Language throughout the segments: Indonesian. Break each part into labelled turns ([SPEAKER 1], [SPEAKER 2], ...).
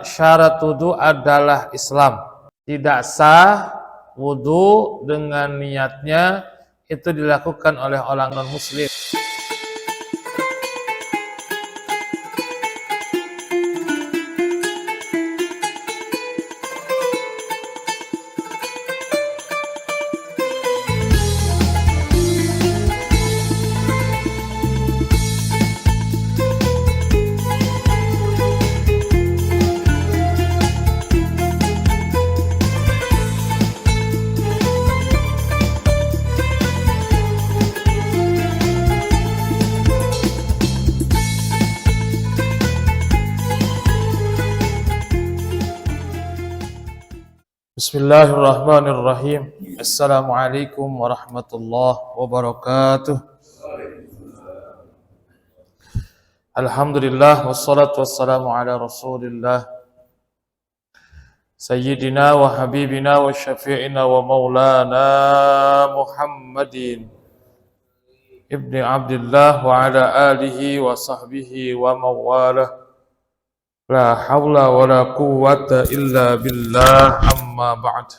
[SPEAKER 1] syarat wudu adalah Islam. Tidak sah wudu dengan niatnya itu dilakukan oleh orang non-muslim. Bismillahirrahmanirrahim. Assalamualaikum warahmatullahi wabarakatuh. Alhamdulillah wassalatu wassalamu ala Rasulillah Sayyidina wa habibina wa syafi'ina wa maulana Muhammadin ibni Abdillah wa ala alihi wa sahbihi wa mawalah. La hawla wa la quwwata illa billah, amma ba'd.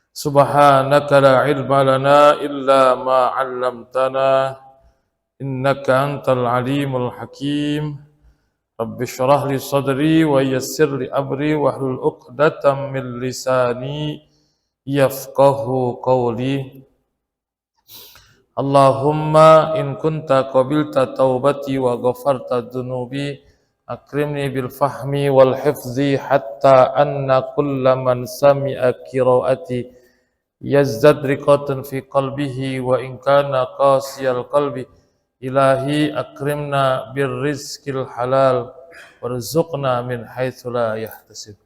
[SPEAKER 1] Subhanaka la ilma lana illa ma 'allamtana innaka antal alimul hakim. Rabbi shrah li sadri wa yassir li amri wahlul 'uqdatam min lisani yafqahu qawli. Allahumma in kunta qabilta taubati wa ghafarta dhunubi akrimni bil fahmi wal hifzi hatta anna kulla man sami'a qiraati yazdad riqatan fi qalbihi wa in kana qasiyal qalbi. Ilahi akrimna bir rizqil halal warzuqna min haitsu la yahtasib.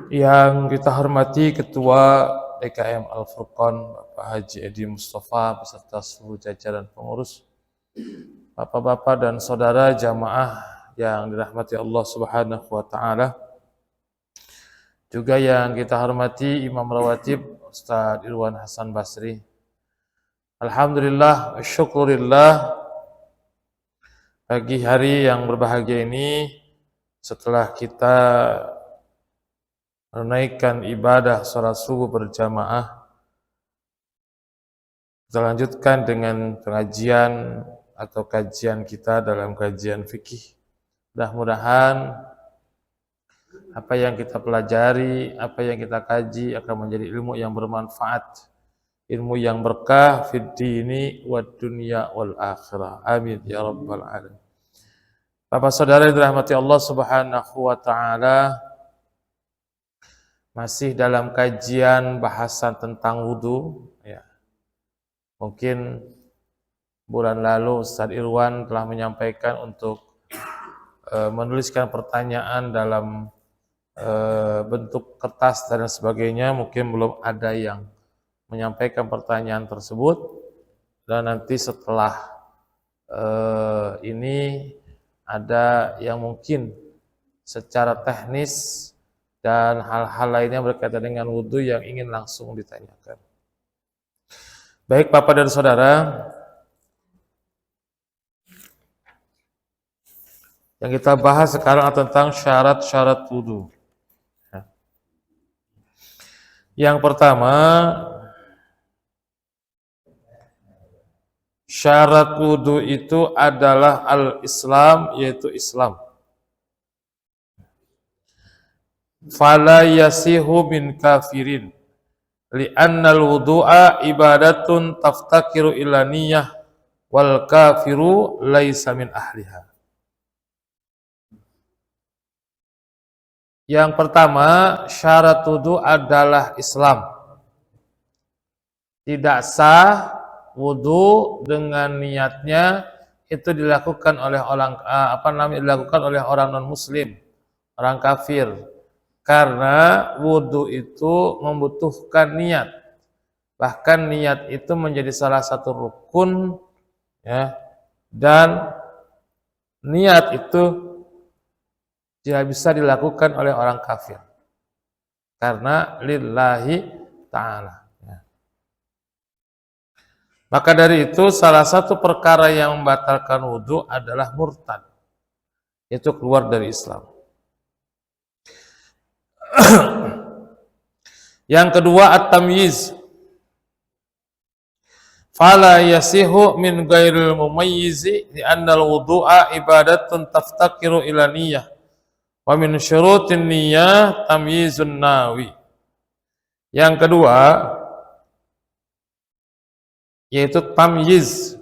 [SPEAKER 1] Yang kita hormati Ketua DKM Al-Furqan Bapak Haji Edi Mustafa beserta seluruh jajaran pengurus, Bapak-bapak dan saudara jamaah yang dirahmati Allah Subhanahu wa taala. Juga yang kita hormati Imam Rawatib Ustaz Irwan Hasan Basri. Alhamdulillah, syukurillah, pagi hari yang berbahagia ini setelah kita menunaikan ibadah salat subuh berjamaah, kita lanjutkan dengan pengajian atau kajian kita dalam kajian fikih. Mudah-mudahan apa yang kita pelajari, apa yang kita kaji akan menjadi ilmu yang bermanfaat, ilmu yang berkah fid dini wad dunya wal akhirah. Amin ya rabbal alamin. Bapak saudara yang dirahmati Allah Subhanahu wa taala, masih dalam kajian bahasan tentang wudu ya. Mungkin bulan lalu Ustaz Irwan telah menyampaikan untuk menuliskan pertanyaan dalam bentuk kertas dan sebagainya. Mungkin belum ada yang menyampaikan pertanyaan tersebut, dan nanti setelah ini ada yang mungkin secara teknis dan hal-hal lainnya berkaitan dengan wudu yang ingin langsung ditanyakan. Baik Bapak dan Saudara, yang kita bahas sekarang tentang syarat-syarat wudu. Yang pertama, syarat wudu itu adalah al-Islam, yaitu Islam. Fala yasihu min kafirin li'annal wudu'a ibadatun taftakiru ila niyah wal kafiru laisa min ahliha. Yang pertama, syarat wudu adalah Islam. Tidak sah wudu dengan niatnya itu dilakukan oleh orang non-muslim, orang kafir. Karena wudu itu membutuhkan niat. Bahkan niat itu menjadi salah satu rukun ya. Dan niat itu tidak bisa dilakukan oleh orang kafir karena lillahi ta'ala ya. Maka dari itu salah satu perkara yang membatalkan wudu adalah murtad, itu keluar dari Islam. Yang kedua at-tamyiz. Fala yasihu min ghairil mumayyizi li'anna al-wudu'a ibadatun taftakiru ila niyyah. Wa min syurutin niyyah tamyizun nawi. Yang kedua yaitu tamyiz.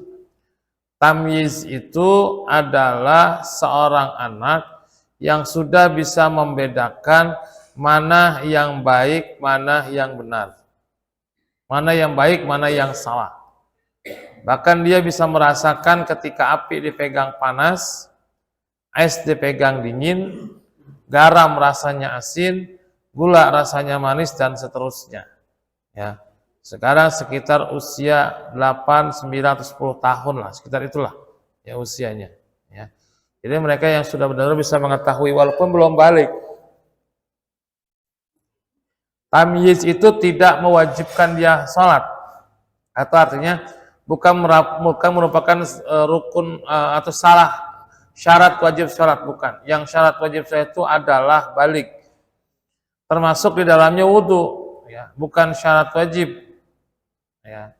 [SPEAKER 1] Tamyiz itu adalah seorang anak yang sudah bisa membedakan mana yang baik, mana yang benar. Mana yang baik, mana yang salah. Bahkan dia bisa merasakan ketika api dipegang panas, es dipegang dingin, garam rasanya asin, gula rasanya manis, dan seterusnya. Ya. Sekarang sekitar usia 8, 9, atau 10 tahun lah, sekitar itulah ya usianya. Ya. Jadi mereka yang sudah benar-benar bisa mengetahui walaupun belum balik. Tamyiz itu tidak mewajibkan dia sholat, atau artinya bukan merupakan rukun atau syarat wajib sholat, bukan. Yang syarat wajib sholat itu adalah balik, termasuk di dalamnya wudhu, ya, bukan syarat wajib, ya.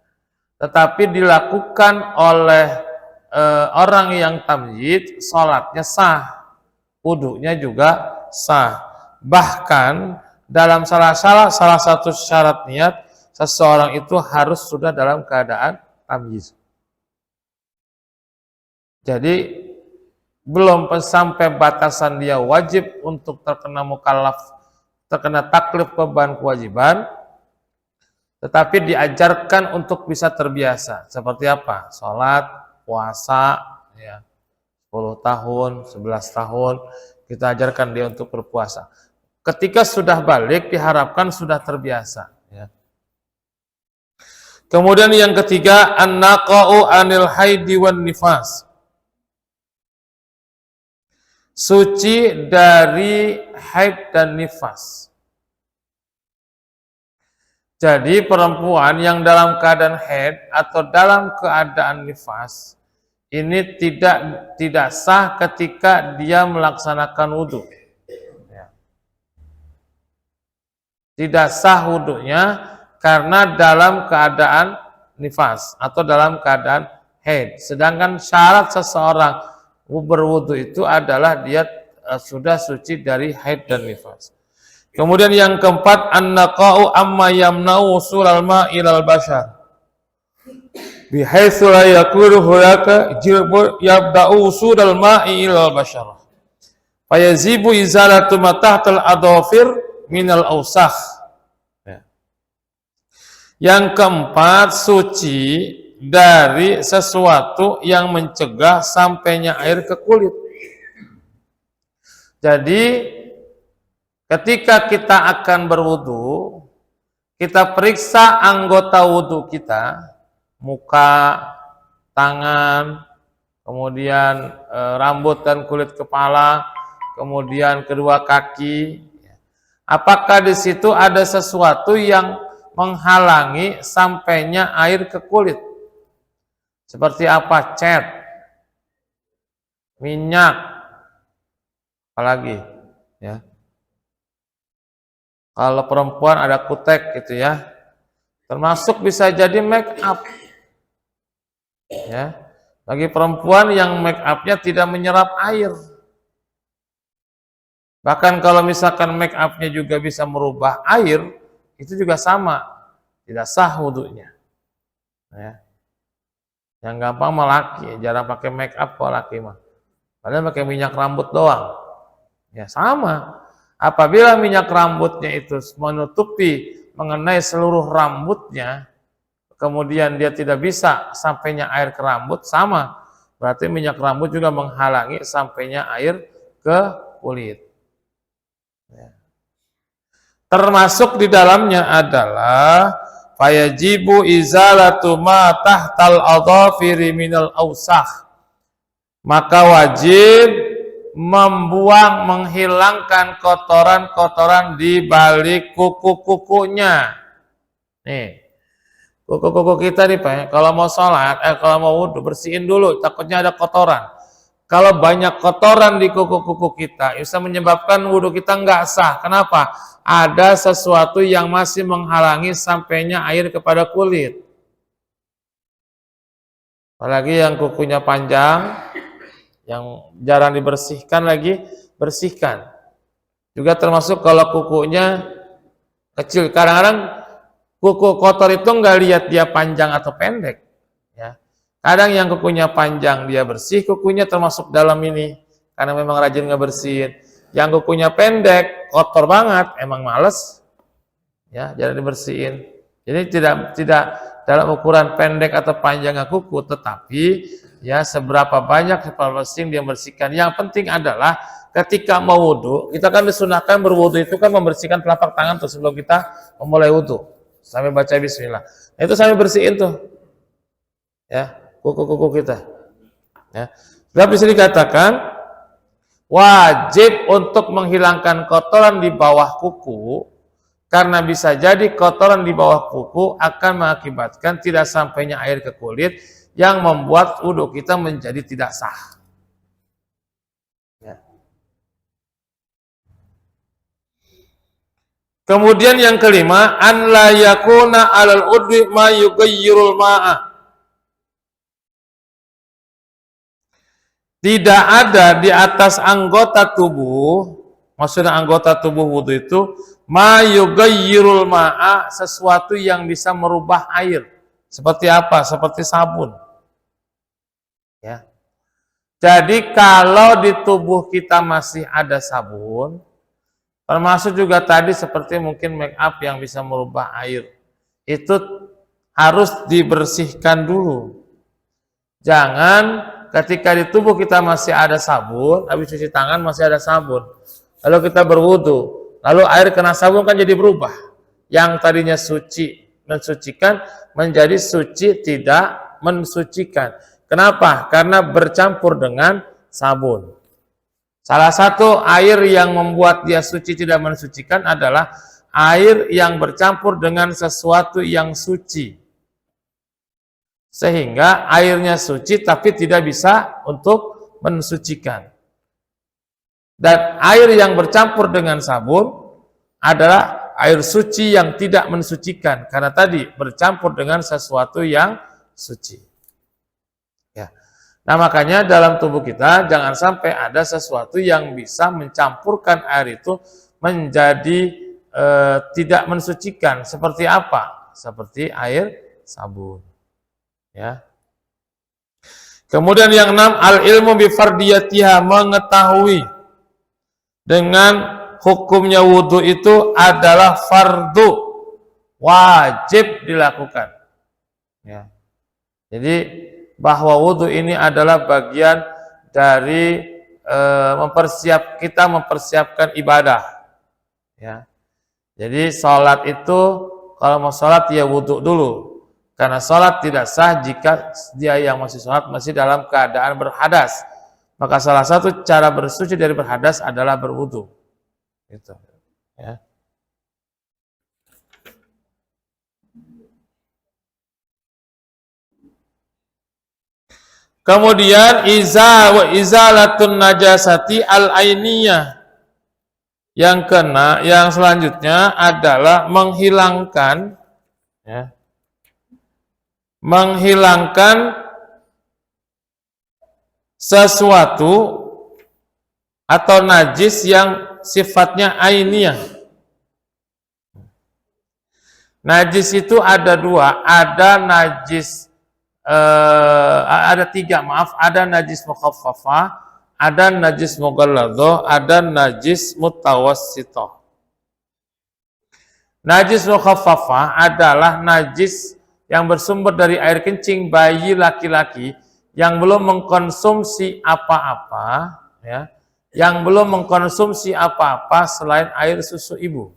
[SPEAKER 1] Tetapi dilakukan oleh orang yang tamyiz, sholatnya sah, wudhunya juga sah. Bahkan dalam salah satu syarat niat, seseorang itu harus sudah dalam keadaan tamyiz. Jadi belum sampai batasan dia wajib untuk terkena mukallaf, terkena taklif beban kewajiban, tetapi diajarkan untuk bisa terbiasa. Seperti apa? Sholat, puasa, ya, 10 tahun, 11 tahun, kita ajarkan dia untuk berpuasa. Ketika sudah balik, diharapkan sudah terbiasa. Ya. Kemudian yang ketiga, an-naqa'u anil haidi wan nifas. Suci dari haid dan nifas. Jadi perempuan yang dalam keadaan haid atau dalam keadaan nifas, ini tidak sah ketika dia melaksanakan wudhu. Tidak sah wudhunya karena dalam keadaan nifas atau dalam keadaan haid. Sedangkan syarat seseorang berwudhu itu adalah dia sudah suci dari haid dan nifas. Kemudian yang keempat, an-naqa'u amma yamna'u usulal ma'il al-bashar. Bihaitsu la yakunu hunaka yabda'u usulal ma'il al-bashar. Fayazibu izalatu ma tahtal adhafir minal ausakh. Ya. Yang keempat, suci dari sesuatu yang mencegah sampainya air ke kulit. Jadi ketika kita akan berwudu, kita periksa anggota wudu kita, muka, tangan, kemudian rambut dan kulit kepala, kemudian kedua kaki. Apakah di situ ada sesuatu yang menghalangi sampainya air ke kulit? Seperti apa? Cat, minyak, apalagi, ya. Kalau perempuan ada kutek gitu ya. Termasuk bisa jadi make up. Ya. Bagi perempuan yang make up-nya tidak menyerap air. Bahkan kalau misalkan make up-nya juga bisa merubah air, itu juga sama, tidak sah wudunya. Ya. Yang gampang mah laki, jarang pakai make up kok laki mah. Padahal pakai minyak rambut doang. Ya sama. Apabila minyak rambutnya itu menutupi mengenai seluruh rambutnya, kemudian dia tidak bisa sampainya air ke rambut, sama. Berarti minyak rambut juga menghalangi sampainya air ke kulit. Termasuk di dalamnya adalah fayajibu izalatu ma tahtal adhafiri minal ausakh. Maka wajib membuang, menghilangkan kotoran-kotoran di balik kuku-kukunya. Nih, kuku-kuku kita nih Pak, kalau mau sholat, kalau mau wudhu, bersihin dulu, takutnya ada kotoran. Kalau banyak kotoran di kuku-kuku kita, bisa menyebabkan wudhu kita nggak sah. Kenapa? Ada sesuatu yang masih menghalangi sampainya air kepada kulit. Apalagi yang kukunya panjang, yang jarang dibersihkan lagi, bersihkan. Juga termasuk kalau kukunya kecil. Kadang-kadang kuku kotor itu nggak lihat dia panjang atau pendek. Ya. Kadang yang kukunya panjang dia bersih, kukunya termasuk dalam ini karena memang rajin ngebersihin. Yang kukunya pendek, kotor banget, emang males, ya jarang dibersihin. Jadi tidak dalam ukuran pendek atau panjangnya kuku, tetapi ya seberapa banyak refreshing dia bersihkan. Yang penting adalah ketika mau wudhu, kita kan disunahkan berwudhu itu kan membersihkan telapak tangan tuh sebelum kita memulai wudhu sampai baca bismillah. Nah, itu sampai bersihin tuh, ya kuku-kuku kita. Ya. Sudah bisa dikatakan wajib untuk menghilangkan kotoran di bawah kuku, karena bisa jadi kotoran di bawah kuku akan mengakibatkan tidak sampainya air ke kulit yang membuat wudhu kita menjadi tidak sah. Ya. Kemudian yang kelima, an la yakuna 'alal udwi ma yughayyirul ma'a. Tidak ada di atas anggota tubuh, maksudnya anggota tubuh wudhu itu, ma yughayyirul ma'a, sesuatu yang bisa merubah air. Seperti apa? Seperti sabun. Ya. Jadi kalau di tubuh kita masih ada sabun, termasuk juga tadi seperti mungkin make up yang bisa merubah air, itu harus dibersihkan dulu. Jangan ketika di tubuh kita masih ada sabun, habis cuci tangan masih ada sabun, lalu kita berwudu, lalu air kena sabun kan jadi berubah. Yang tadinya suci mensucikan menjadi suci tidak mensucikan. Kenapa? Karena bercampur dengan sabun. Salah satu air yang membuat dia suci tidak mensucikan adalah air yang bercampur dengan sesuatu yang suci. Sehingga airnya suci tapi tidak bisa untuk mensucikan. Dan air yang bercampur dengan sabun adalah air suci yang tidak mensucikan, karena tadi bercampur dengan sesuatu yang suci. Ya. Nah makanya dalam tubuh kita jangan sampai ada sesuatu yang bisa mencampurkan air itu menjadi tidak mensucikan. Seperti apa? Seperti air sabun. Ya. Kemudian yang 6, al-ilmu bi fardiyatiha, mengetahui dengan hukumnya wudhu itu adalah fardu, wajib dilakukan. Ya. Jadi bahwa wudhu ini adalah bagian dari kita mempersiapkan ibadah. Ya. Jadi sholat itu kalau mau sholat ya wudhu dulu. Karena sholat tidak sah jika dia yang masih sholat masih dalam keadaan berhadas. Maka salah satu cara bersuci dari berhadas adalah berwudu. Gitu. Ya. Kemudian izalatun najasati al-ainiyah. Yang selanjutnya adalah menghilangkan, ya, menghilangkan sesuatu atau najis yang sifatnya ainiyah. Najis itu ada dua, ada najis ada tiga, maaf, ada najis mukhaffafah, ada najis mughalladhah, ada najis mutawassithah. Najis mukhaffafah adalah najis yang bersumber dari air kencing bayi laki-laki yang belum mengkonsumsi apa-apa, ya, yang belum mengkonsumsi apa-apa selain air susu ibu.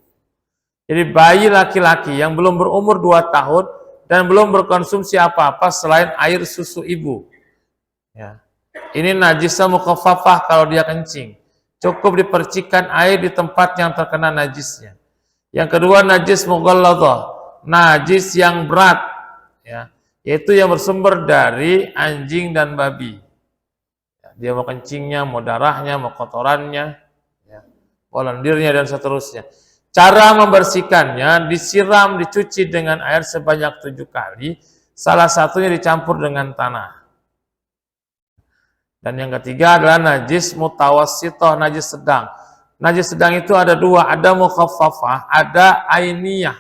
[SPEAKER 1] Jadi bayi laki-laki yang belum berumur 2 tahun dan belum berkonsumsi apa-apa selain air susu ibu. Ya. Ini najisnya mukhaffafah kalau dia kencing. Cukup dipercikan air di tempat yang terkena najisnya. Yang kedua najis mughalladhah, najis yang berat. Ya, yaitu yang bersumber dari anjing dan babi. Ya, Dia mau kencingnya, mau darahnya, mau kotorannya, ya, mau lendirnya dan seterusnya. Cara membersihkannya disiram, dicuci dengan air sebanyak 7 kali. Salah satunya dicampur dengan tanah. Dan yang ketiga adalah najis mutawassithah, najis sedang. Najis sedang itu ada dua, ada mukhaffafah, ada ainiyah.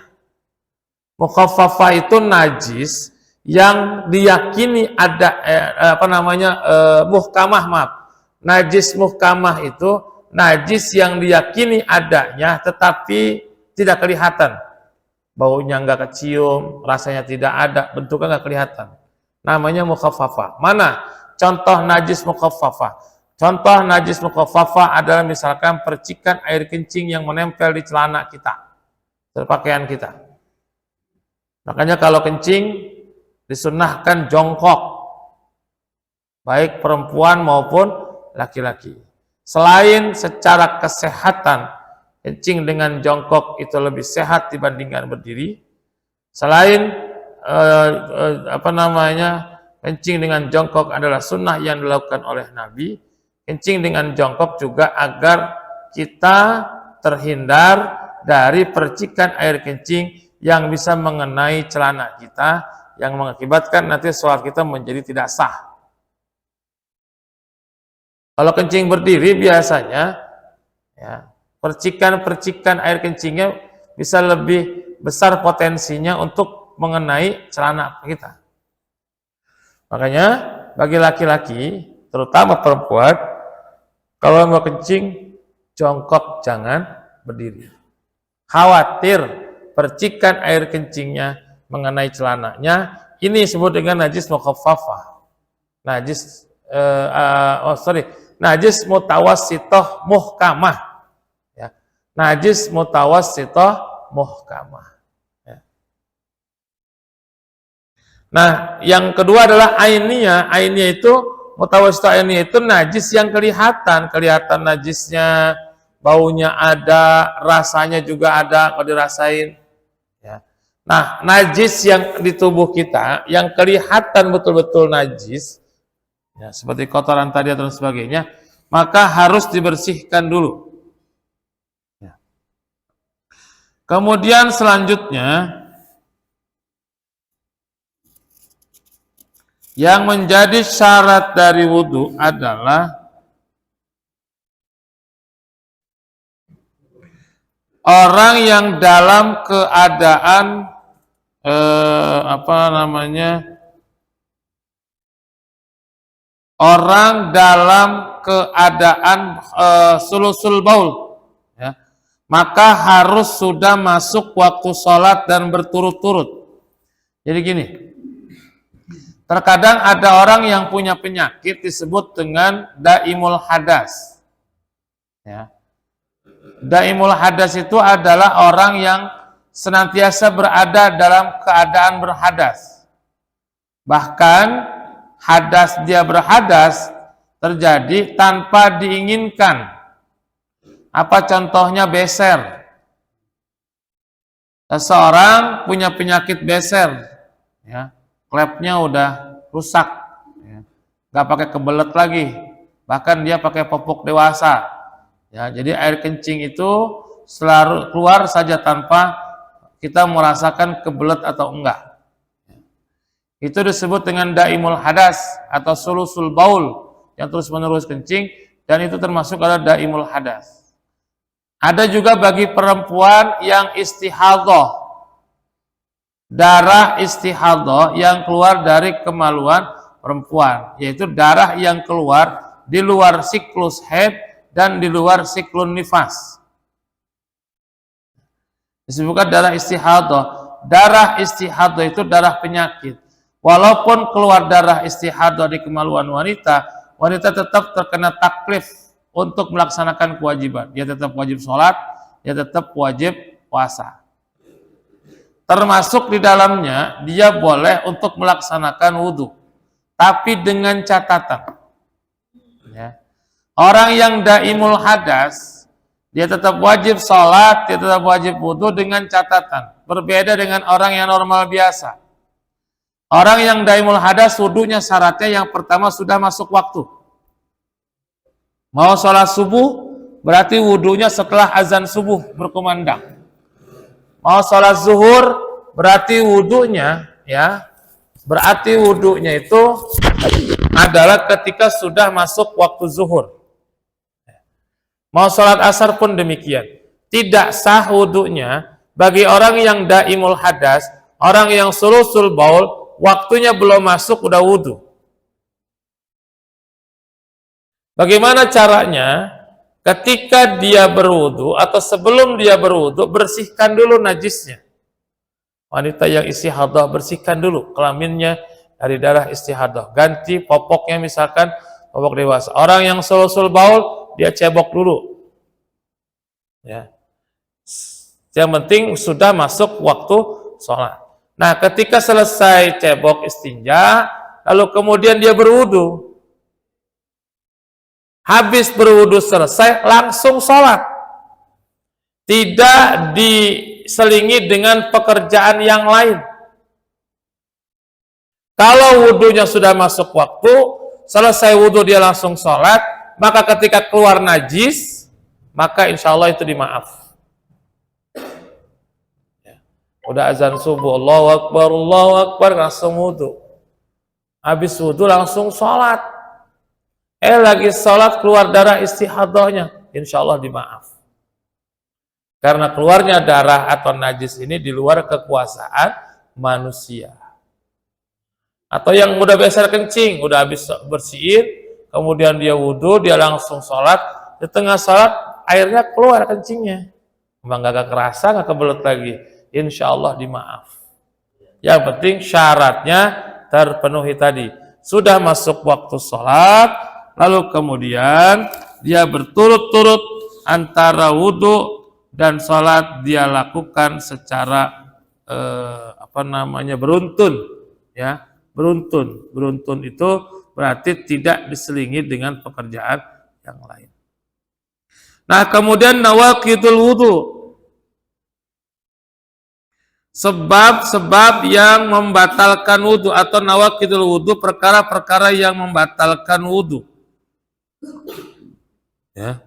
[SPEAKER 1] Mukhaffafah itu najis yang diyakini ada muhkamah, maaf. Najis muhkamah itu najis yang diyakini adanya tetapi tidak kelihatan. Baunya enggak kecium, rasanya tidak ada, bentuknya enggak kelihatan. Namanya mukhaffafah. Mana contoh najis mukhaffafah? Contoh najis mukhaffafah adalah misalkan percikan air kencing yang menempel di celana kita, pakaian kita. Makanya kalau kencing disunnahkan jongkok, baik perempuan maupun laki-laki. Selain secara kesehatan, kencing dengan jongkok itu lebih sehat dibandingkan berdiri. Selain kencing dengan jongkok adalah sunnah yang dilakukan oleh Nabi. Kencing dengan jongkok juga agar kita terhindar dari percikan air kencing yang bisa mengenai celana kita, yang mengakibatkan nanti sholat kita menjadi tidak sah. Kalau kencing berdiri biasanya, ya, percikan-percikan air kencingnya bisa lebih besar potensinya untuk mengenai celana kita. Makanya bagi laki-laki, terutama perempuan, kalau mau kencing, jongkok, jangan berdiri. Khawatir percikan air kencingnya mengenai celananya, ini disebut dengan najis mukhaffafah. Najis mutawassithah muhkamah. Ya. Najis mutawassithah muhkamah. Ya. Nah, yang kedua adalah ainiyah. Ainiyah itu mutawassithah, ainiyah itu najis yang kelihatan najisnya, baunya ada, rasanya juga ada kalau dirasain. Ya. Nah, najis yang di tubuh kita, yang kelihatan betul-betul najis, ya, seperti kotoran tadi dan sebagainya, maka harus dibersihkan dulu. Ya. Kemudian selanjutnya, yang menjadi syarat dari wudhu adalah orang yang dalam keadaan orang dalam keadaan sulusul baul, ya, maka harus sudah masuk waktu sholat dan berturut-turut. Jadi gini, terkadang ada orang yang punya penyakit disebut dengan daimul hadas. Ya. Daimul hadas itu adalah orang yang senantiasa berada dalam keadaan berhadas. Bahkan hadas dia berhadas terjadi tanpa diinginkan. Apa contohnya? Beser. Seseorang punya penyakit beser, ya, klepnya udah rusak, ya, nggak pakai kebelet lagi, bahkan dia pakai popok dewasa. Ya, jadi air kencing itu selalu keluar saja tanpa kita merasakan kebelet atau enggak. Itu disebut dengan daimul hadas atau sulusul baul, yang terus-menerus kencing, dan itu termasuk adalah daimul hadas. Ada juga bagi perempuan yang istihadhah, darah istihadhah yang keluar dari kemaluan perempuan, yaitu darah yang keluar di luar siklus haid dan di luar siklus nifas. Disebutkan darah istihadhah. Darah istihadhah itu darah penyakit. Walaupun keluar darah istihadhah di kemaluan wanita, wanita tetap terkena taklif untuk melaksanakan kewajiban. Dia tetap wajib sholat, dia tetap wajib puasa. Termasuk di dalamnya, dia boleh untuk melaksanakan wudhu, tapi dengan catatan. Ya. Orang yang daimul hadas, dia tetap wajib sholat, dia tetap wajib wudhu dengan catatan. Berbeda dengan orang yang normal biasa. Orang yang daimul hadas, wudhunya syaratnya yang pertama sudah masuk waktu. Mau sholat subuh, berarti wudhunya setelah azan subuh berkumandang. Mau sholat zuhur, berarti wudhunya, ya, berarti wudhunya itu adalah ketika sudah masuk waktu zuhur. Mau sholat asar pun demikian. Tidak sah wudhunya bagi orang yang daimul hadas, orang yang sulusul baul, waktunya belum masuk udah wudhu. Bagaimana caranya? Ketika dia berwudhu atau sebelum dia berwudhu, bersihkan dulu najisnya. Wanita yang istihadah, bersihkan dulu kelaminnya dari darah istihadah. Ganti popoknya, misalkan popok dewasa. Orang yang sulusul baul, dia cebok dulu. Ya. Yang penting sudah masuk waktu sholat. Nah, ketika selesai cebok istinja, lalu kemudian dia berwudhu. Habis berwudhu selesai, langsung sholat. Tidak diselingi dengan pekerjaan yang lain. Kalau wudhunya sudah masuk waktu, selesai wudhu dia langsung sholat, maka ketika keluar najis, maka insya Allah itu dimaaf. Udah azan subuh, Allahu Akbar, langsung wudhu. Habis wudhu langsung sholat. Lagi sholat keluar darah istihadahnya, insya Allah dimaaf. Karena keluarnya darah atau najis ini di luar kekuasaan manusia. Atau yang udah biasa kencing, udah habis bersihin, kemudian dia wudhu, dia langsung sholat, di tengah sholat airnya keluar kencingnya. Emang gak kerasa, gak kebelet lagi. Insya Allah dimaaf. Yang penting syaratnya terpenuhi tadi. Sudah masuk waktu sholat, lalu kemudian dia berturut-turut antara wudhu dan sholat dia lakukan secara beruntun, ya, beruntun itu berarti tidak diselingi dengan pekerjaan yang lain. Nah, kemudian nawaqidul wudhu, sebab-sebab yang membatalkan wudhu atau nawaqidul wudhu, perkara-perkara yang membatalkan wudhu. Ya.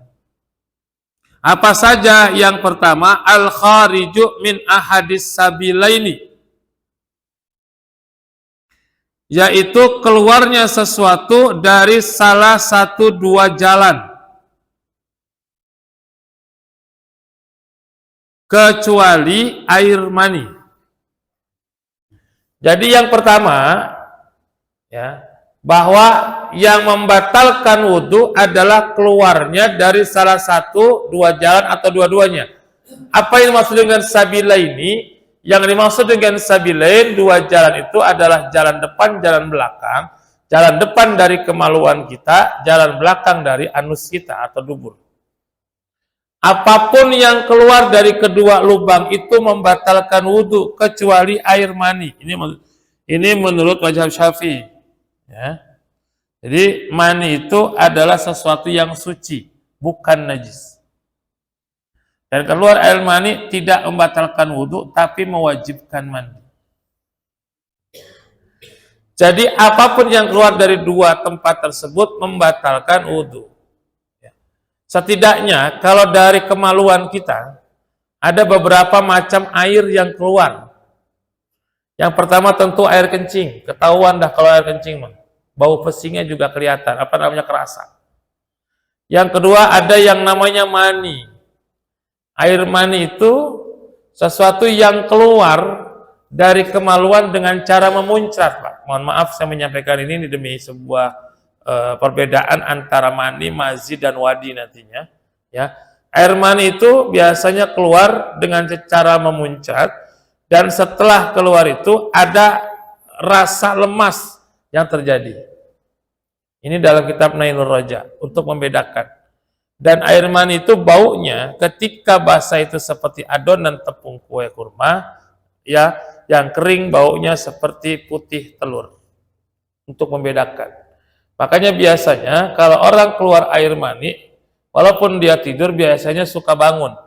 [SPEAKER 1] Apa saja? Yang pertama, al-khariju min ahadis sabilaini, yaitu keluarnya sesuatu dari salah satu dua jalan, kecuali air mani. Jadi yang pertama, ya, bahwa yang membatalkan wudhu adalah keluarnya dari salah satu dua jalan atau dua-duanya. Apa yang dimaksud dengan sabilaini? Yang dimaksud dengan sabilain, dua jalan itu adalah jalan depan, jalan belakang. Jalan depan dari kemaluan kita, jalan belakang dari anus kita atau dubur. Apapun yang keluar dari kedua lubang itu membatalkan wudhu kecuali air mani. Ini menurut mazhab Syafi'i. Ya. Jadi mani itu adalah sesuatu yang suci, bukan najis. Dan keluar air mani tidak membatalkan wudhu, tapi mewajibkan mandi. Jadi apapun yang keluar dari dua tempat tersebut membatalkan wudhu. Setidaknya kalau dari kemaluan kita, ada beberapa macam air yang keluar. Yang pertama tentu air kencing, ketahuan dah kalau air kencing mah. Bau pesingnya juga kelihatan, kerasa. Yang kedua ada yang namanya mani. Air mani itu sesuatu yang keluar dari kemaluan dengan cara memuncrat, Pak. Mohon maaf saya menyampaikan ini demi sebuah perbedaan antara mani, mazi dan wadi nantinya. Ya, air mani itu biasanya keluar dengan cara memuncrat dan setelah keluar itu ada rasa lemas yang terjadi. Ini dalam kitab Nailur Raja untuk membedakan. Dan air mani itu baunya ketika basah itu seperti adonan tepung kue kurma, ya, yang kering baunya seperti putih telur. Untuk membedakan. Makanya biasanya kalau orang keluar air mani, walaupun dia tidur biasanya suka bangun.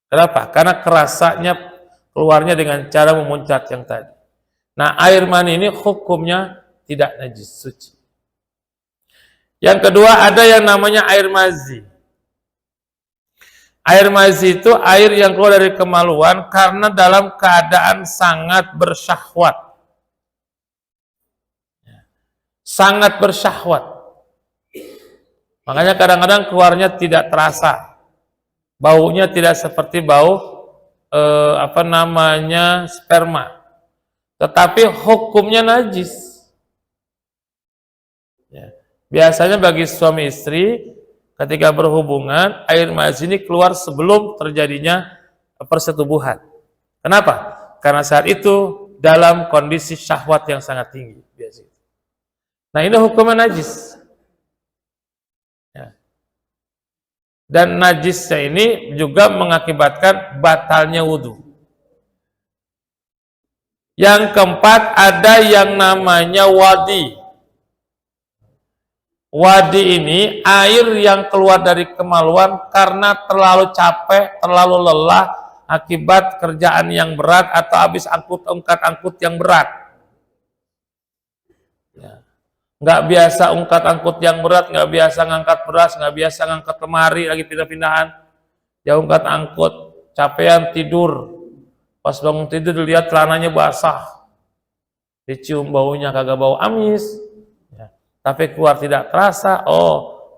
[SPEAKER 1] Kenapa? Karena kerasanya keluarnya dengan cara memuncrat yang tadi. Nah, air mani ini hukumnya tidak najis, suci. Yang kedua ada yang namanya air mazi. Air mazi itu air yang keluar dari kemaluan karena dalam keadaan sangat bersyahwat. Sangat bersyahwat. Makanya kadang-kadang keluarnya tidak terasa. Baunya tidak seperti bau sperma. Tetapi hukumnya najis. Ya. Biasanya bagi suami istri ketika berhubungan, air mazi ini keluar sebelum terjadinya persetubuhan. Kenapa? Karena saat itu dalam kondisi syahwat yang sangat tinggi. Biasanya. Nah, ini hukumnya najis. Ya. Dan najisnya ini juga mengakibatkan batalnya wudhu. Yang keempat ada yang namanya wadi. Wadi ini air yang keluar dari kemaluan karena terlalu capek, terlalu lelah akibat kerjaan yang berat atau habis angkut yang berat. Ya. Nggak biasa angkut yang berat, nggak biasa ngangkat beras, nggak biasa ngangkat lemari lagi pindah-pindahan. Ya angkut, capean tidur. Pas bangun tidur dilihat celananya basah. Dicium baunya kagak bau amis. Tapi keluar tidak terasa,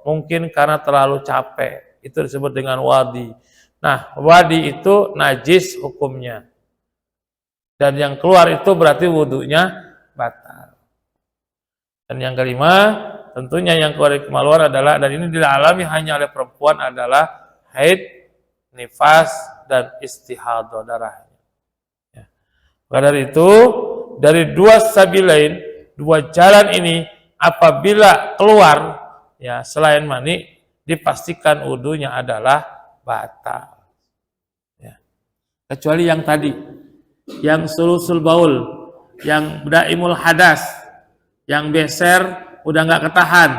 [SPEAKER 1] mungkin karena terlalu capek. Itu disebut dengan wadi. Nah, wadi itu najis hukumnya. Dan yang keluar itu berarti wudhunya batal. Dan yang kelima, tentunya yang keluar dari kemaluan adalah, dan ini dialami hanya oleh perempuan, adalah haid, nifas, dan istihadah darahnya. Ya. Maka dari itu, dari dua sabilain, dua jalan ini, apabila keluar ya selain mani, dipastikan wudunya adalah batal. Ya. Kecuali yang tadi, yang sulusul baul, yang daimul hadas, yang beser udah nggak ketahan,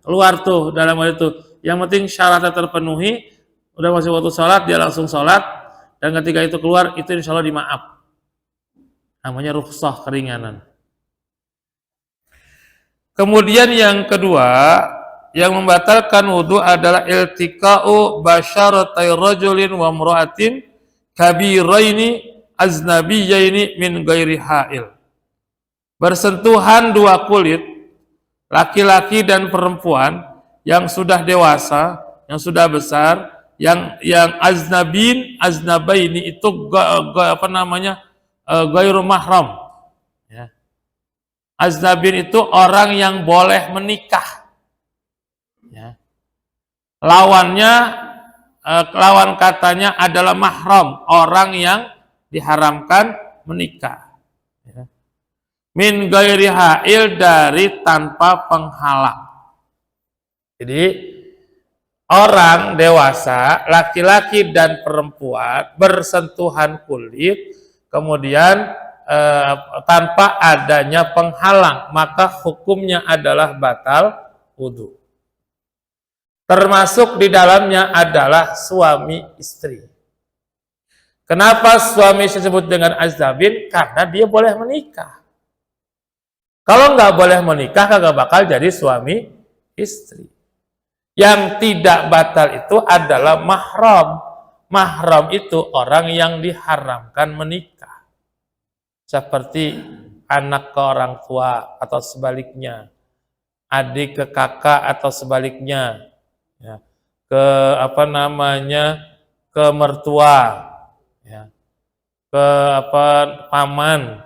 [SPEAKER 1] keluar tuh dalam hal itu. Yang penting syaratnya terpenuhi, udah masih waktu sholat dia langsung sholat, dan ketika itu keluar itu insya Allah dimaaf. Namanya rukhsah, keringanan. Kemudian yang kedua, yang membatalkan wudhu adalah iltiqa'u basyaratai rajulin wa imra'atin kabiraini aznabiyaini min ghairi ha'il. Bersentuhan dua kulit, laki-laki dan perempuan yang sudah dewasa, yang sudah besar, yang aznabaini itu ghairu mahram. Aznabin itu orang yang boleh menikah. Ya. Lawan katanya adalah mahram, orang yang diharamkan menikah. Ya. Min ghairi ha'il, dari tanpa penghalang. Jadi orang dewasa, laki-laki dan perempuan bersentuhan kulit, kemudian tanpa adanya penghalang, maka hukumnya adalah batal wudhu. Termasuk di dalamnya adalah suami istri. Kenapa suami disebut dengan aznabin? Karena dia boleh menikah. Kalau nggak boleh menikah, kagak bakal jadi suami istri. Yang tidak batal itu adalah mahram. Mahram itu orang yang diharamkan menikah. Seperti anak ke orang tua atau sebaliknya, adik ke kakak atau sebaliknya, ya, ke mertua, ya, ke paman,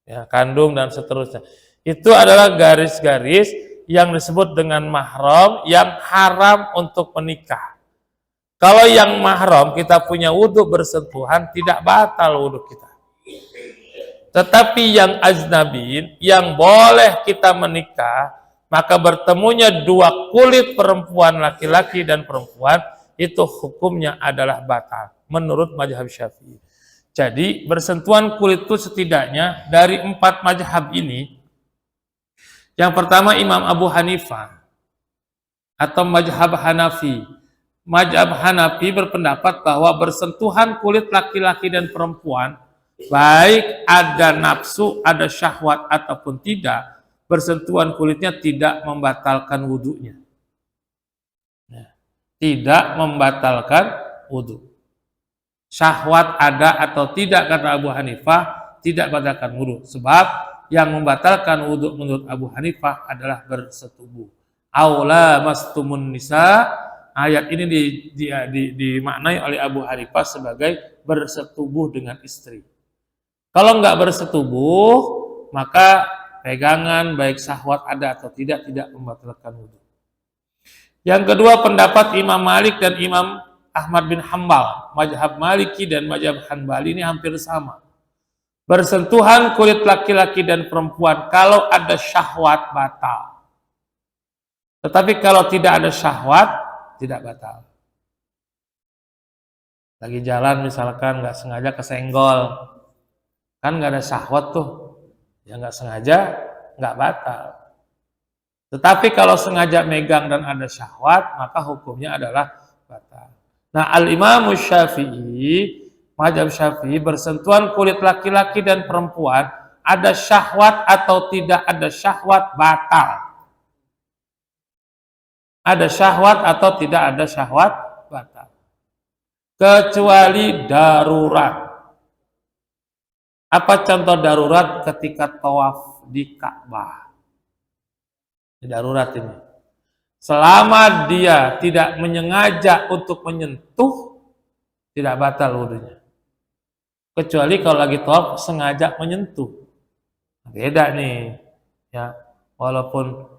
[SPEAKER 1] ya, kandung dan seterusnya. Itu adalah garis-garis yang disebut dengan mahram yang haram untuk menikah. Kalau yang mahram kita punya wudhu bersentuhan, tidak batal wudhu kita. Tetapi yang aznabin, yang boleh kita menikah, maka bertemunya dua kulit perempuan, laki-laki dan perempuan, itu hukumnya adalah batal menurut mazhab Syafi'i. Jadi bersentuhan kulit itu setidaknya dari 4 mazhab ini. Yang pertama Imam Abu Hanifah atau mazhab Hanafi. Mazhab Hanafi berpendapat bahwa bersentuhan kulit laki-laki dan perempuan, baik ada nafsu, ada syahwat ataupun tidak, bersentuhan kulitnya tidak membatalkan wudunya. Tidak membatalkan wudu. Syahwat ada atau tidak kata Abu Hanifah tidak membatalkan wudu. Sebab yang membatalkan wudu menurut Abu Hanifah adalah bersetubuh. Aula mastumun nisa, ayat ini dimaknai oleh Abu Hanifah sebagai bersetubuh dengan istri. Kalau enggak bersetubuh, maka pegangan baik syahwat ada atau tidak membatalkan wudu. Yang kedua pendapat Imam Malik dan Imam Ahmad bin Hambal. Mazhab Maliki dan mazhab Hanbali ini hampir sama. Bersentuhan kulit laki-laki dan perempuan kalau ada syahwat batal. Tetapi kalau tidak ada syahwat tidak batal. Lagi jalan misalkan nggak sengaja kesenggol, kan nggak ada syahwat tuh, ya nggak sengaja nggak batal. Tetapi kalau sengaja megang dan ada syahwat, maka hukumnya adalah batal. Nah, Al-Imam Syafi'i, mazhab Syafi'i, bersentuhan kulit laki-laki dan perempuan, ada syahwat atau tidak ada syahwat, batal. Ada syahwat atau tidak ada syahwat, batal. Kecuali darurat. Apa contoh darurat ketika tawaf di Ka'bah? Darurat ini. Selama dia tidak menyengaja untuk menyentuh, tidak batal wudunya. Kecuali kalau lagi tawaf sengaja menyentuh. Beda nih. Ya, walaupun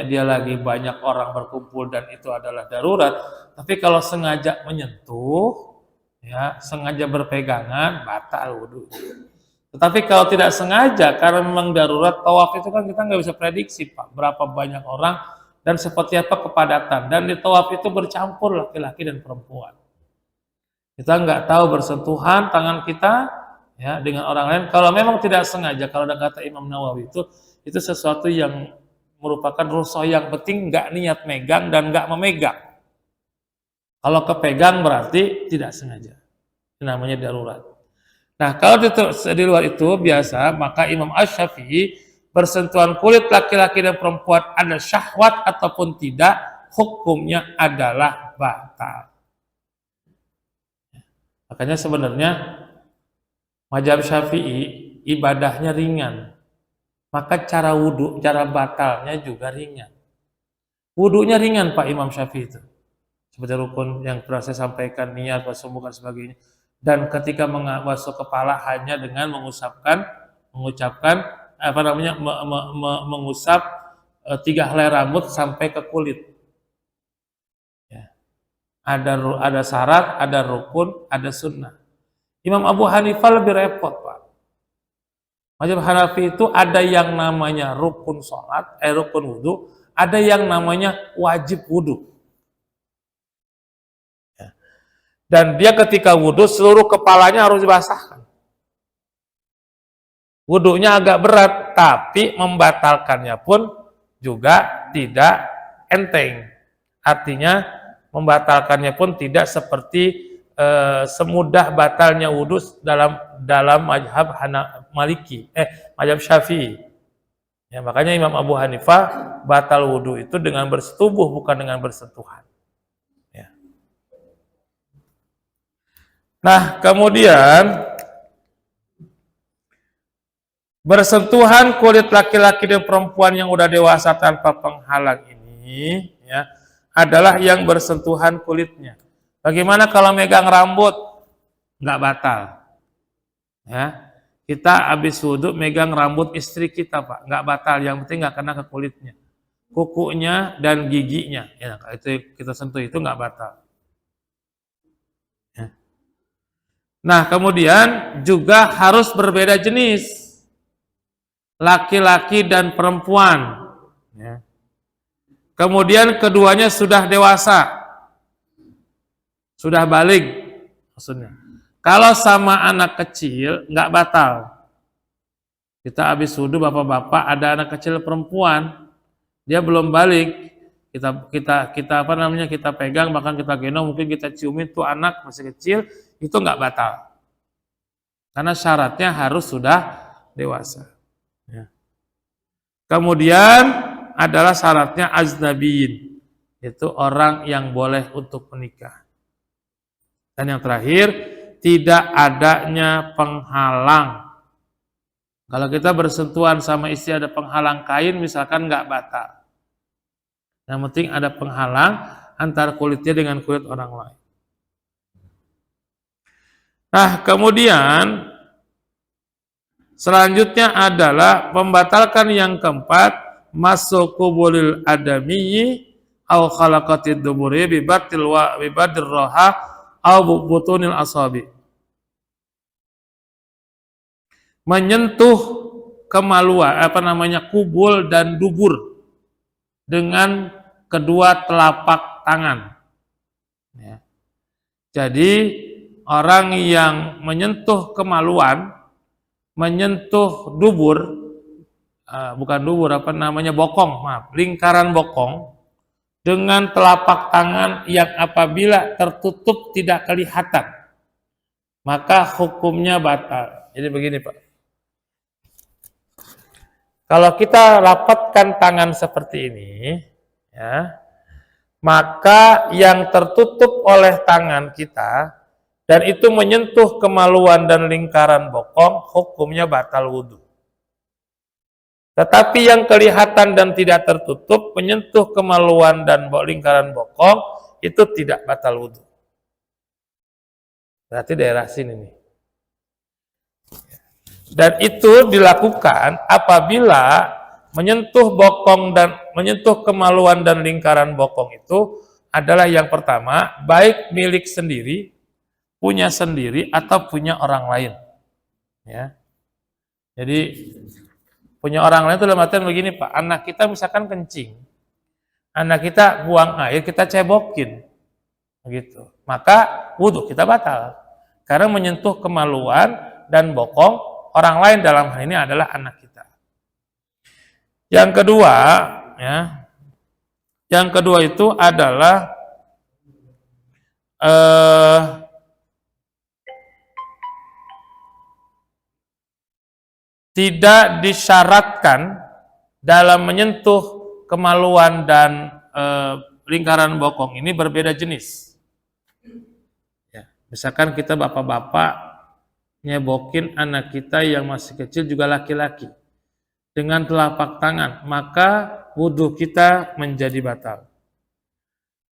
[SPEAKER 1] dia lagi banyak orang berkumpul dan itu adalah darurat, tapi kalau sengaja menyentuh, ya, sengaja berpegangan, batal wudu. Tetapi kalau tidak sengaja, karena memang darurat, tawaf itu kan kita nggak bisa prediksi, Pak, berapa banyak orang dan seperti apa kepadatan. Dan di tawaf itu bercampur laki-laki dan perempuan. Kita nggak tahu bersentuhan tangan kita ya dengan orang lain. Kalau memang tidak sengaja, kalau ada kata Imam Nawawi itu sesuatu yang merupakan rukhsah, yang penting nggak niat megang dan nggak memegang. Kalau kepegang berarti tidak sengaja. Itu namanya darurat. Nah, kalau di luar itu biasa, maka Imam Asy-Syafi'i bersentuhan kulit laki-laki dan perempuan ada syahwat ataupun tidak, hukumnya adalah batal. Makanya sebenarnya mazhab Syafi'i ibadahnya ringan. Maka cara wudhu, cara batalnya juga ringan. Wudhunya ringan Pak Imam Syafi'i itu. Seperti rukun yang pernah saya sampaikan, niat, wasum, dan sebagainya. Dan ketika membasuh kepala hanya dengan mengucapkan mengusap 3 helai rambut sampai ke kulit. Ya. Ada syarat, ada rukun, ada sunnah. Imam Abu Hanifah lebih repot, Pak. Mazhab Hanafi itu ada yang namanya rukun sholat, rukun wudhu, ada yang namanya wajib wudhu. Ya. Dan dia ketika wudhu seluruh kepalanya harus dibasahkan. Wudhunya agak berat, tapi membatalkannya pun juga tidak enteng. Artinya membatalkannya pun tidak seperti semudah batalnya wudhu dalam mazhab Maliki, mazhab Syafi'i. Ya, makanya Imam Abu Hanifah batal wudhu itu dengan bersetubuh, bukan dengan bersentuhan. Ya. Nah, kemudian bersentuhan kulit laki-laki dan perempuan yang udah dewasa tanpa penghalang ini, ya, adalah yang bersentuhan kulitnya. Bagaimana kalau megang rambut? Nggak batal. Ya, kita habis wudhu megang rambut istri kita, Pak, nggak batal. Yang penting nggak kena ke kulitnya, kukunya dan giginya. Ya, kalau itu kita sentuh itu nggak batal. Ya. Nah, kemudian juga harus berbeda jenis, laki-laki dan perempuan. Ya. Kemudian keduanya sudah dewasa. Sudah balik maksudnya. Kalau sama anak kecil nggak batal. Kita habis wudhu bapak-bapak, ada anak kecil perempuan, dia belum balik, kita pegang, bahkan kita gendong, mungkin kita ciumin tuh anak masih kecil, itu nggak batal. Karena syaratnya harus sudah dewasa. Ya. Kemudian adalah syaratnya ajnabiyin, yaitu orang yang boleh untuk menikah. Dan yang terakhir, tidak adanya penghalang. Kalau kita bersentuhan sama istri ada penghalang kain, misalkan nggak batal. Yang penting ada penghalang antara kulitnya dengan kulit orang lain. Nah, kemudian selanjutnya adalah membatalkan yang keempat, masuk kubulil adamiyyi au khalaqatid duburi bibatil wa bibadir roha au butunil asabi. Menyentuh kemaluan, kubul dan dubur dengan kedua telapak tangan. Ya. Jadi orang yang menyentuh kemaluan, menyentuh dubur, bukan dubur, bokong, lingkaran bokong, dengan telapak tangan yang apabila tertutup tidak kelihatan, maka hukumnya batal. Jadi begini Pak, kalau kita rapatkan tangan seperti ini, ya, maka yang tertutup oleh tangan kita dan itu menyentuh kemaluan dan lingkaran bokong, hukumnya batal wudhu. Tetapi yang kelihatan dan tidak tertutup, menyentuh kemaluan dan lingkaran bokong, itu tidak batal wudhu. Berarti daerah sini nih. Dan itu dilakukan apabila menyentuh bokong dan menyentuh kemaluan dan lingkaran bokong itu adalah yang pertama, baik milik sendiri, punya sendiri atau punya orang lain. Ya. Jadi punya orang lain itu dalam artian begini Pak, anak kita misalkan kencing, anak kita buang air, kita cebokin, begitu. Maka wudhu kita batal karena menyentuh kemaluan dan bokong orang lain, dalam hal ini adalah anak kita. Yang kedua, ya, yang kedua itu adalah tidak disyaratkan dalam menyentuh kemaluan dan lingkaran bokong ini berbeda jenis. Ya, misalkan kita bapak-bapak nyebokin anak kita yang masih kecil juga laki-laki dengan telapak tangan, maka wudhu kita menjadi batal.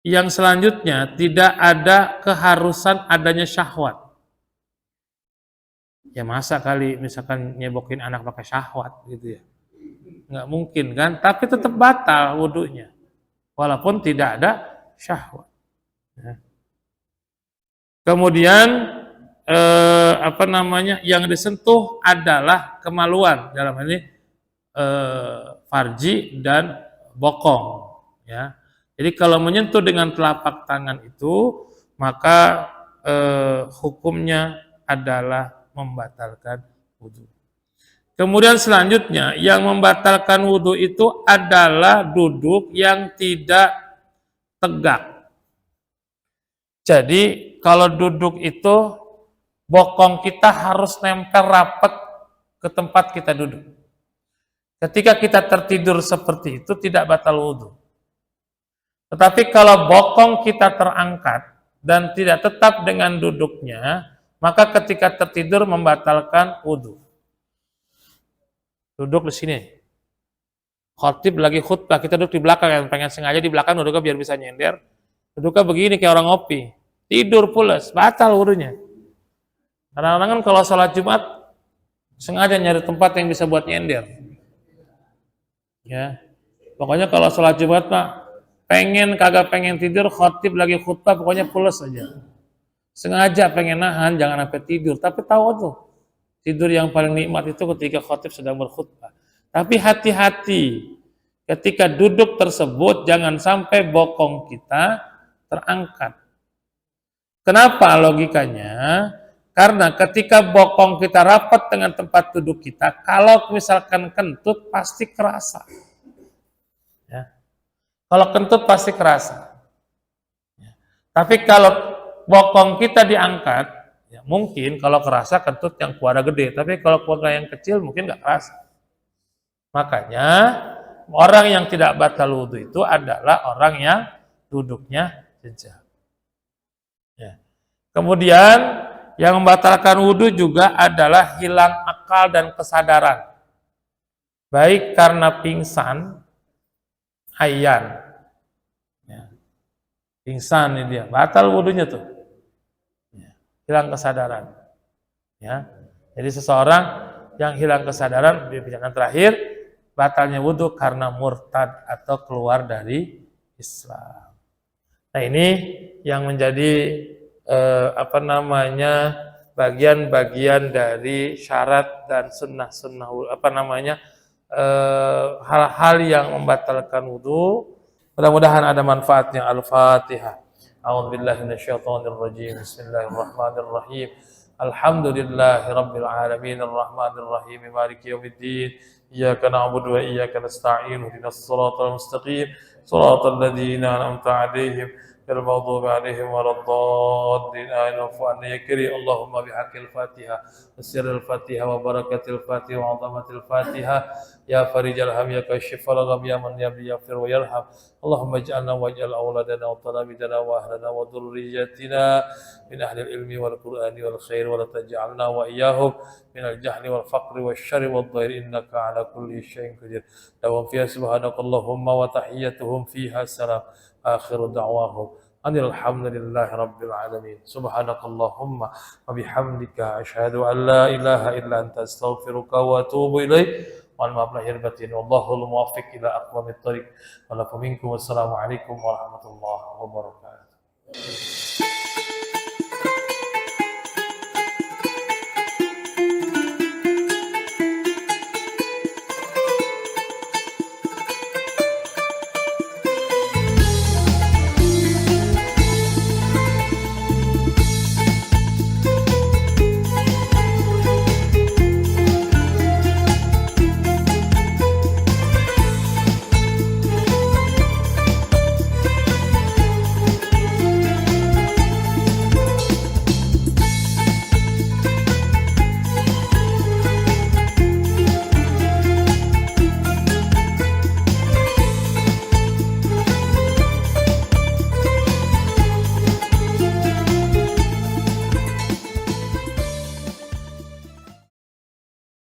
[SPEAKER 1] Yang selanjutnya, tidak ada keharusan adanya syahwat. Ya masa kali misalkan nyebokin anak pakai syahwat gitu ya, nggak mungkin kan, tapi tetap batal wudhunya walaupun tidak ada syahwat. Ya. Kemudian yang disentuh adalah kemaluan, dalam hal ini farji dan bokong. Ya, jadi kalau menyentuh dengan telapak tangan itu maka hukumnya adalah membatalkan wudhu. Kemudian selanjutnya yang membatalkan wudhu itu adalah duduk yang tidak tegak. Jadi kalau duduk itu bokong kita harus nempel rapat ke tempat kita duduk. Ketika kita tertidur seperti itu tidak batal wudhu. Tetapi kalau bokong kita terangkat dan tidak tetap dengan duduknya, maka ketika tertidur membatalkan wudhu. Duduk di sini. Khotib lagi khutbah, kita duduk di belakang, yang pengen sengaja di belakang duduknya biar bisa nyender. Duduknya begini kayak orang ngopi. Tidur pulas, batal wudhunya. Kadang-kadang kan kalau sholat Jumat sengaja nyari tempat yang bisa buat nyender. Ya. Pokoknya kalau sholat Jumat Pak, kagak pengen tidur, khotib lagi khutbah pokoknya pulas aja. Sengaja pengen nahan, jangan sampai tidur. Tapi tahu tuh, tidur yang paling nikmat itu ketika khotib sedang berkhutbah. Tapi hati-hati, ketika duduk tersebut, jangan sampai bokong kita terangkat. Kenapa logikanya? Karena ketika bokong kita rapat dengan tempat duduk kita, kalau misalkan kentut, pasti kerasa. Ya. Kalau kentut pasti kerasa. Ya. Tapi kalau bokong kita diangkat, ya mungkin kalau kerasa kentut yang keluarga gede, tapi kalau keluarga yang kecil mungkin nggak kerasa. Makanya orang yang tidak batal wudhu itu adalah orang yang duduknya jejak. Ya. Kemudian yang membatalkan wudhu juga adalah hilang akal dan kesadaran. Baik karena pingsan, ayan. Ya. Pingsan ini dia, batal wudhunya tuh. Ya. Hilang kesadaran. Ya. Jadi seseorang yang hilang kesadaran, di perjalanan terakhir, batalnya wudhu karena murtad atau keluar dari Islam. Nah ini yang menjadi bagian-bagian dari syarat dan sunnah-sunnah hal-hal yang membatalkan wudhu. Mudah-mudahan ada manfaatnya. Al-Fatihah. A'udzubillahi minasyaitonirrajim. Bismillahirrahmanirrahim. Alhamdulillahi rabbil alamin arrahmanir rahim maliki yaumiddin. Iyyaka na'budu wa iyyaka nasta'in. Ihdinas siratal mustaqim. Siratal ladzina an'amta 'alaihim المغضوب عليهم ولا الضالين آمين واعف عنا يا كريم اللهم بحق الفاتحة وسر الفاتحة وبركة الفاتحة وعظمة الفاتحة يا فرج الهم يا كاشف الغم يا من يغفر ويرحم اللهم اجعلنا واجعل أولادنا وطلابنا وأهلنا وذريتنا من أهل العلم والقرآن والخير ولا تجعلنا وإياهم من الجهل والفقر والشر والضير إنك على كل شيء قدير لهم فيها سبحانك اللهم وتحيتهم فيها سلام آخر دعواهم أن الحمد لله رب العالمين سبحانك اللهم وبحمدك أشهد أن لا إله إلا أنت أستغفرك وأتوب إليك والمعاف lahir batin wallahul muwaffiq ila aqwamit thoriq wa lakum minkum wassalamu alaikum warahmatullahi wabarakatuh.